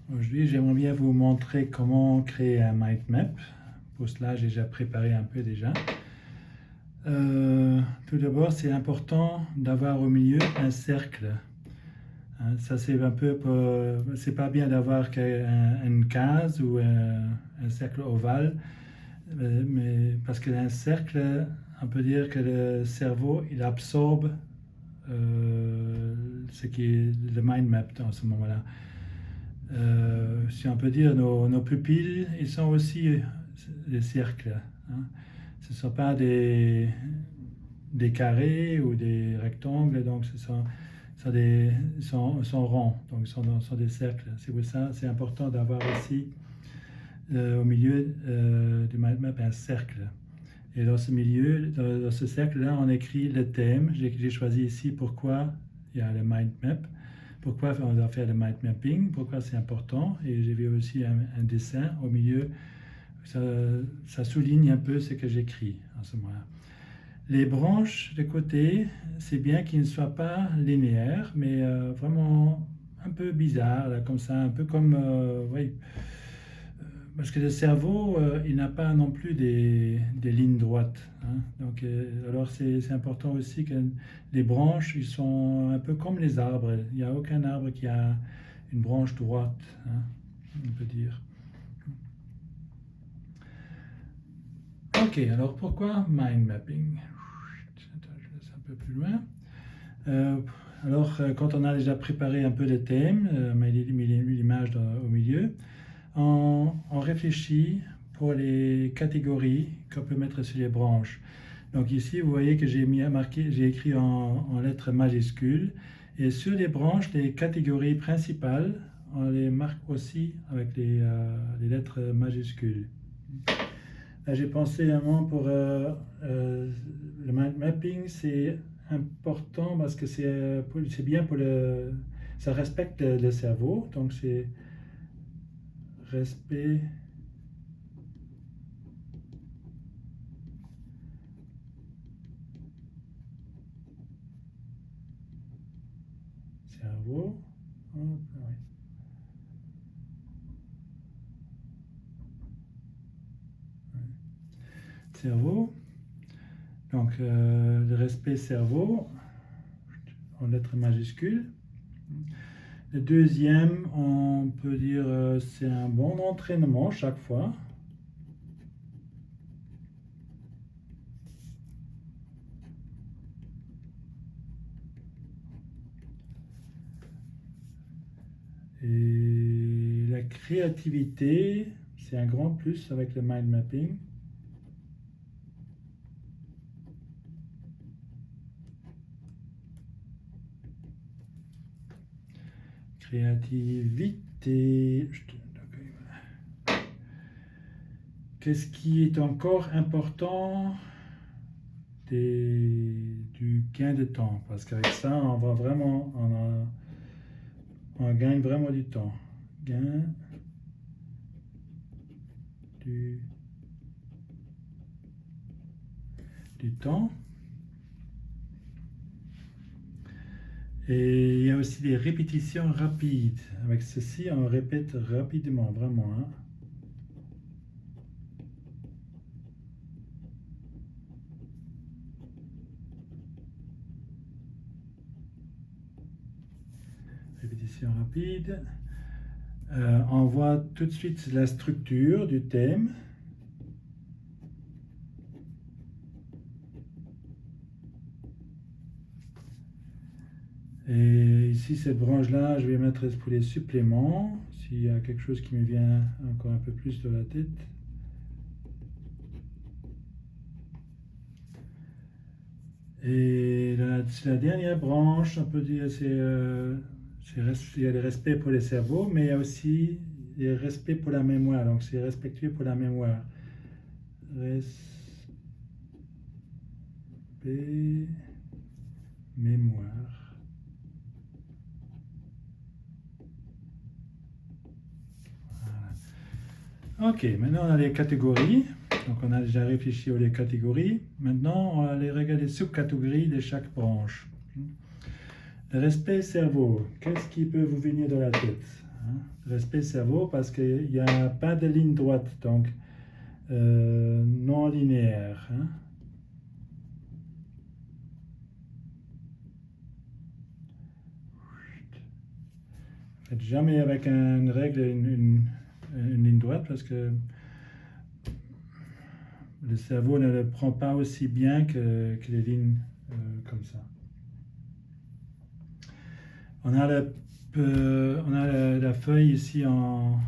Aujourd'hui, j'aimerais bien vous montrer comment créer un mind map. Pour cela, j'ai déjà préparé un peu déjà. Tout d'abord, c'est important d'avoir au milieu un cercle. Ça, c'est un peu c'est pas bien d'avoir une case ou un cercle ovale, mais parce qu'un cercle, on peut dire que le cerveau, il absorbe ce qui est le mind map dans ce moment-là. Si on peut dire, nos pupilles, ils sont aussi des cercles. Hein. Ce ne sont pas des carrés ou des rectangles, donc sont ronds, donc sont des cercles. C'est pour ça c'est important d'avoir aussi au milieu du mind map un cercle. Et dans ce milieu, dans ce cercle-là, on écrit le thème. J'ai choisi ici pourquoi il y a le mind map. Pourquoi on doit faire le mind mapping, pourquoi c'est important. Et j'ai vu aussi un dessin au milieu, ça souligne un peu ce que j'écris en ce moment-là. Les branches de côté, c'est bien qu'ils ne soient pas linéaires, mais vraiment un peu bizarres, là, comme ça, un peu comme, oui, parce que le cerveau, il n'a pas non plus des lignes droites. Hein. Donc, alors c'est important aussi que les branches, ils sont un peu comme les arbres. Il n'y a aucun arbre qui a une branche droite, hein, on peut dire. Ok, alors pourquoi mind mapping? Attends, je laisse un peu plus loin. Quand on a déjà préparé un peu le thème, mis l'image au milieu, on réfléchit pour les catégories qu'on peut mettre sur les branches. Donc ici, vous voyez que j'ai écrit en lettres majuscules. Et sur les branches, les catégories principales, on les marque aussi avec les lettres majuscules. Là, j'ai pensé un moment pour le mind mapping, c'est important parce que c'est bien pour ça respecte le cerveau. Donc c'est respect cerveau. Hop, ouais. Cerveau. Donc le respect cerveau en lettres majuscules. Le deuxième, on peut dire c'est un bon entraînement chaque fois. Et la créativité, c'est un grand plus avec le mind mapping. Créativité. Qu'est-ce qui est encore important? Du gain de temps. Parce qu'avec ça, on gagne vraiment du temps. Gain du temps. Et il y a aussi des répétitions rapides. Avec ceci, on répète rapidement, vraiment. Hein. Répétition rapide. On voit tout de suite la structure du thème. Et ici, cette branche-là, je vais mettre pour les suppléments, s'il y a quelque chose qui me vient encore un peu plus de la tête. Et la dernière branche, on peut dire, il y a le respect pour les cerveaux, mais il y a aussi le respect pour la mémoire. Donc, c'est respectueux pour la mémoire. Respect, mémoire. Voilà. Ok, maintenant on a les catégories. Donc on a déjà réfléchi aux catégories. Maintenant on va aller regarder les sous-catégories de chaque branche. Le respect cerveau, qu'est-ce qui peut vous venir dans la tête? hein. Respect cerveau parce qu'il n'y a pas de ligne droite, donc non linéaire, hein. Faites jamais avec une règle une ligne droite parce que le cerveau ne le prend pas aussi bien que les lignes comme ça. On a la feuille ici en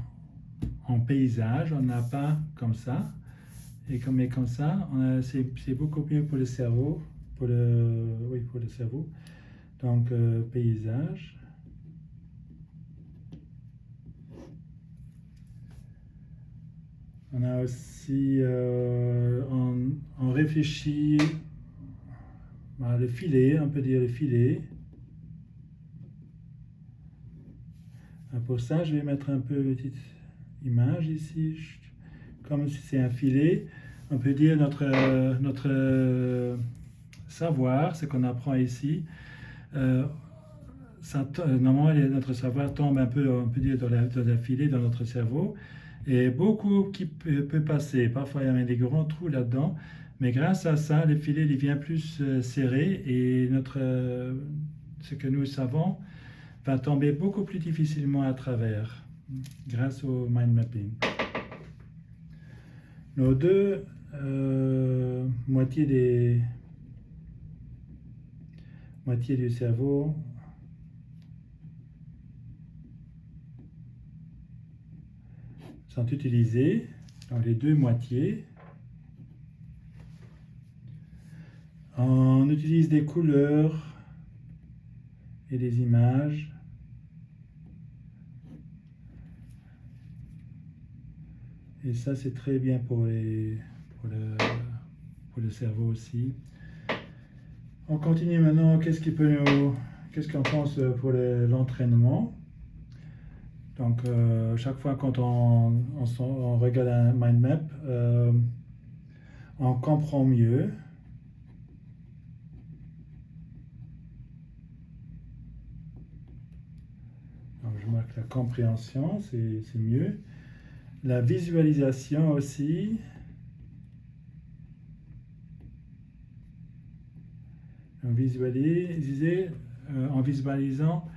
paysage, on n'a pas comme ça. Mais comme ça, c'est beaucoup mieux pour le cerveau, pour le cerveau. Donc, paysage. On a aussi, on réfléchit, le filet, on peut dire le filet. Pour ça, je vais mettre un peu une petite image ici, comme si c'est un filet. On peut dire notre savoir, ce qu'on apprend ici. Normalement, notre savoir tombe un peu, on peut dire, dans la filet dans notre cerveau. Et beaucoup qui peut passer. Parfois, il y a des grands trous là-dedans. Mais grâce à ça, le filet devient plus serré et ce que nous savons va tomber beaucoup plus difficilement à travers grâce au mind mapping. Nos deux moitiés du cerveau sont utilisées dans les deux moitiés. On utilise des couleurs et des images. Et ça, c'est très bien pour le cerveau aussi. On continue maintenant. Qu'est-ce qu'on pense pour l'entraînement? Donc, chaque fois quand on regarde un mind map, on comprend mieux. Donc, je marque la compréhension, c'est mieux. La visualisation aussi. En visualisant,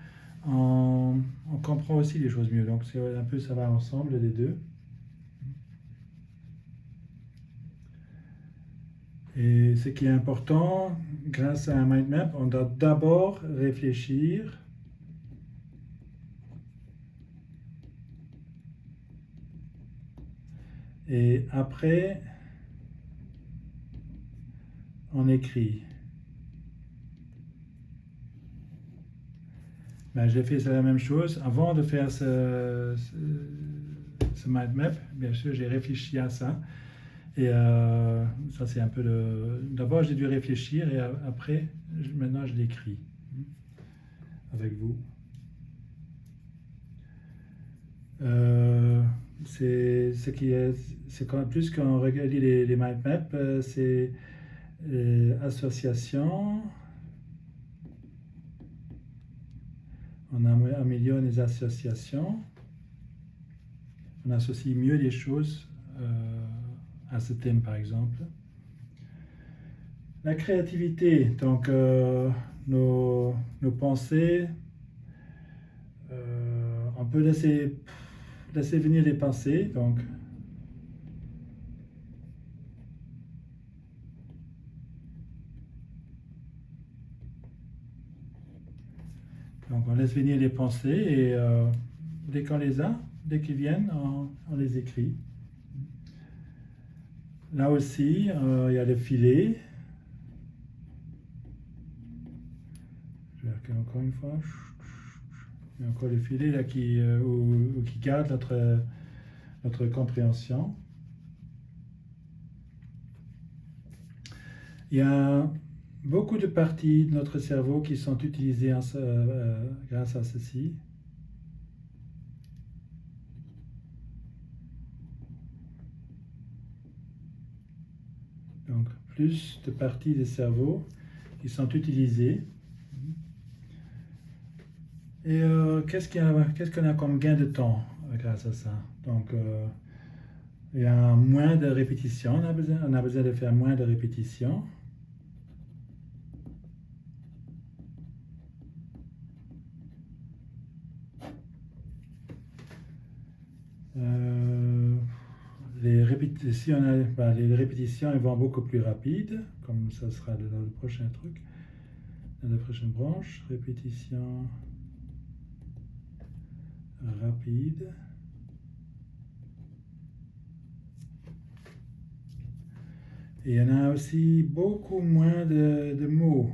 on comprend aussi les choses mieux. Donc, c'est un peu, ça va ensemble les deux. Et ce qui est important, grâce à un mind map, on doit d'abord réfléchir. Et après, on écrit. J'ai fait la même chose. Avant de faire ce mind map, bien sûr, j'ai réfléchi à ça. Et ça, c'est un peu D'abord, j'ai dû réfléchir et après, maintenant, je l'écris avec vous. C'est plus quand on regarde les mind maps, c'est association. On améliore les associations. On associe mieux les choses à ce thème, par exemple. La créativité, donc nos pensées, on peut laisser venir les pensées, donc on laisse venir les pensées et dès qu'on les a, dès qu'ils viennent, on les écrit. Là aussi, il y a le filet. Je vais regarder encore une fois. Il y a encore le filet là qui garde notre compréhension. Il y a beaucoup de parties de notre cerveau qui sont utilisées grâce à ceci. Donc, plus de parties du cerveau qui sont utilisées. Et qu'est-ce qu'on a comme gain de temps grâce à ça? Donc, il y a moins de répétitions, on a besoin de faire moins de répétitions. Les répétitions, les répétitions elles vont beaucoup plus rapides, comme ça sera dans le prochain truc, dans la prochaine branche. Répétition rapide. Et il y en a aussi beaucoup moins de mots.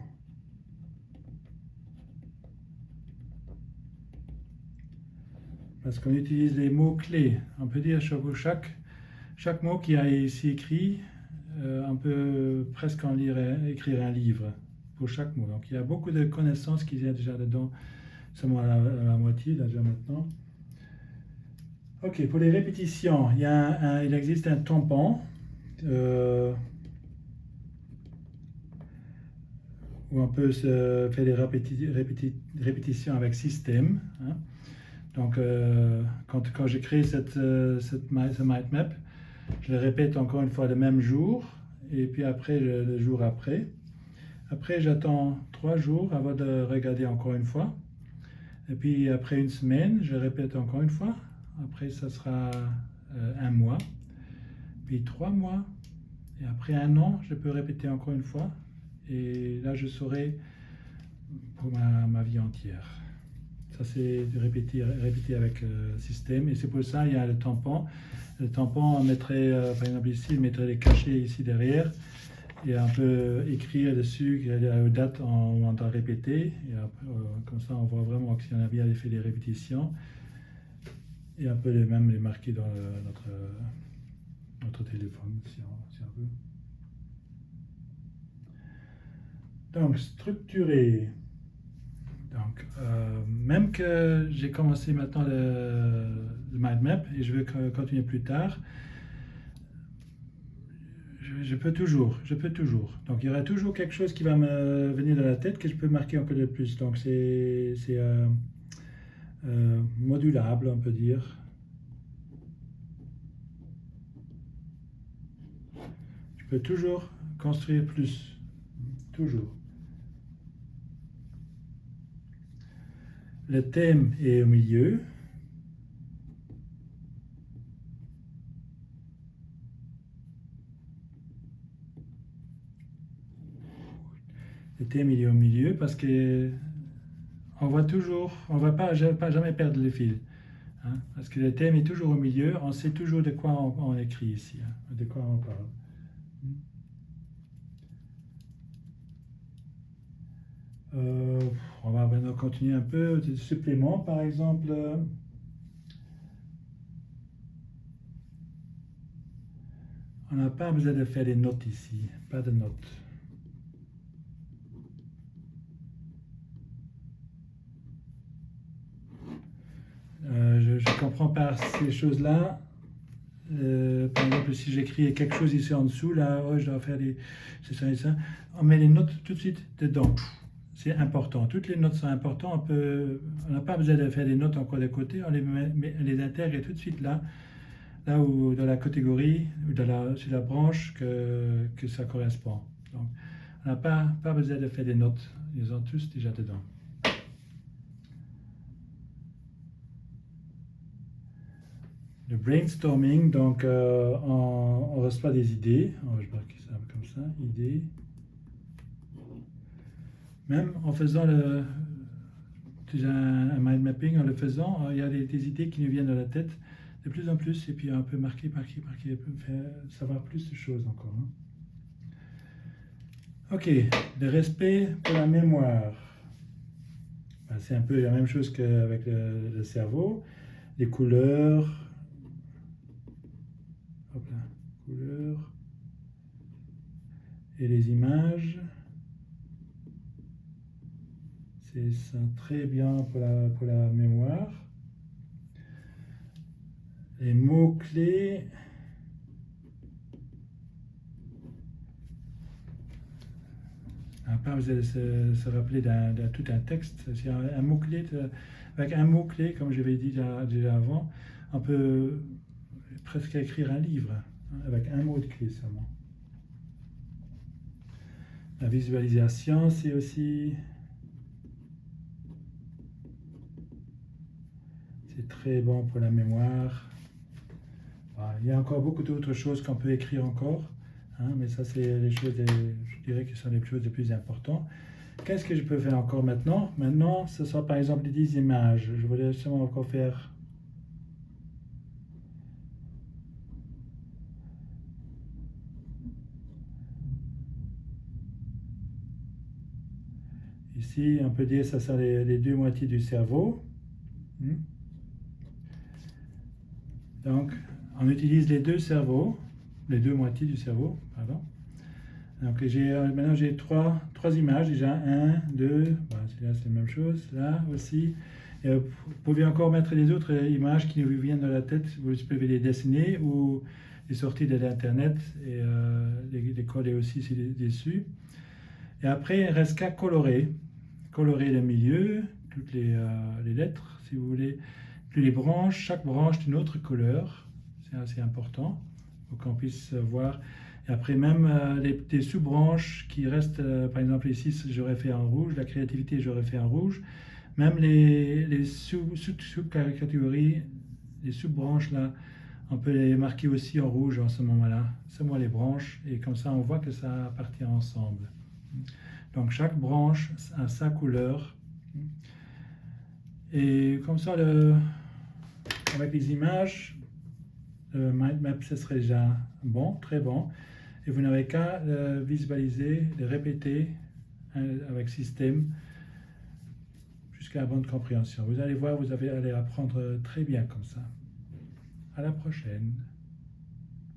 Parce qu'on utilise les mots-clés. On peut dire chaque mot qui a ici écrit, on peut presque écrire un livre pour chaque mot. Donc il y a beaucoup de connaissances qui y a déjà dedans, seulement à la moitié déjà maintenant. Ok, pour les répétitions, il existe un tampon où on peut se faire des répétitions avec système. Hein. Donc quand j'ai créé ce mind map, je le répète encore une fois le même jour et puis après le jour après. Après, j'attends 3 jours avant de regarder encore une fois. Et puis après une semaine, je répète encore une fois. Après, ça sera 1 mois. Puis 3 mois. Et après 1 an, je peux répéter encore une fois. Et là, je saurai pour ma vie entière. Ça, c'est de répéter avec le système. Et c'est pour ça qu'il y a le tampon. Le tampon, on mettrait, par exemple ici, il mettrait les cachets ici derrière. Et on peut écrire dessus la date où on doit répéter. Et après, comme ça, on voit vraiment si on a bien fait les répétitions. Et on peut même les marquer dans notre téléphone si on veut. Donc, structurer. Donc, même que j'ai commencé maintenant le mind map et je vais continuer plus tard, je peux toujours. Donc, il y aura toujours quelque chose qui va me venir dans la tête que je peux marquer un peu de plus. Donc, c'est modulable, on peut dire. Je peux toujours construire plus. Toujours. Le thème est au milieu. Le thème il est au milieu parce que on va pas jamais perdre le fil. Hein, parce que le thème est toujours au milieu, on sait toujours de quoi on écrit ici, hein, de quoi on parle. On va maintenant continuer un peu de suppléments, par exemple. On n'a pas besoin de faire des notes ici, pas de notes. Je ne comprends pas ces choses-là. Par exemple, si j'écris quelque chose ici en dessous, là, oh, je dois faire c'est ça et ça, on met les notes tout de suite dedans. C'est important. Toutes les notes sont importantes. On n'a pas besoin de faire des notes encore de côté. On les intègre tout de suite là où dans la catégorie ou sur la branche que ça correspond. Donc, on n'a pas besoin de faire des notes. Ils ont tous déjà dedans. Le brainstorming, donc on reçoit des idées. Je vais marquer ça comme ça, idées. Même en faisant un mind mapping, en le faisant, il y a des idées qui nous viennent dans la tête de plus en plus, et puis on peut marquer, on peut savoir plus de choses encore. Hein. Ok, le respect pour la mémoire. Ben, c'est un peu la même chose qu'avec le cerveau. Les couleurs. Hop là, couleurs. Et les images. C'est très bien pour la mémoire. Les mots-clés. pas vous allez se rappeler d'un tout un texte. C'est un mot-clé, avec un mot-clé, comme je l'avais dit déjà avant, on peut presque écrire un livre, hein, avec un mot de clé seulement. La visualisation, c'est aussi... C'est très bon pour la mémoire. Voilà. Il y a encore beaucoup d'autres choses qu'on peut écrire encore, hein, mais ça, c'est les choses, je dirais que ce sont les choses les plus importantes. Qu'est-ce que je peux faire encore maintenant? Maintenant, ce sera par exemple les 10 images. Je voulais justement encore faire... Ici, on peut dire que ça sont les deux moitiés du cerveau. Donc, on utilise les deux cerveaux, les deux moitiés du cerveau, pardon. Donc, maintenant j'ai trois images déjà, 1, 2, voilà, là c'est la même chose, là aussi. Et vous pouvez encore mettre les autres images qui vous viennent dans la tête, vous pouvez les dessiner ou les sortir de l'internet et les coller aussi dessus. Et après, il ne reste qu'à colorer le milieu, toutes les lettres, si vous voulez, puis les branches, chaque branche d'une autre couleur, c'est assez important pour qu'on puisse voir. Et après, même des sous-branches qui restent, par exemple ici, j'aurais fait en rouge, la créativité, j'aurais fait en rouge. Même les sous-catégories, les sous-branches là, on peut les marquer aussi en rouge en ce moment-là. Seulement les branches, et comme ça, on voit que ça appartient ensemble. Donc, chaque branche a sa couleur. Et comme ça, avec les images, le mind map, ce serait déjà bon, très bon. Et vous n'avez qu'à visualiser, le répéter avec système jusqu'à la bonne compréhension. Vous allez voir, vous allez apprendre très bien comme ça. À la prochaine.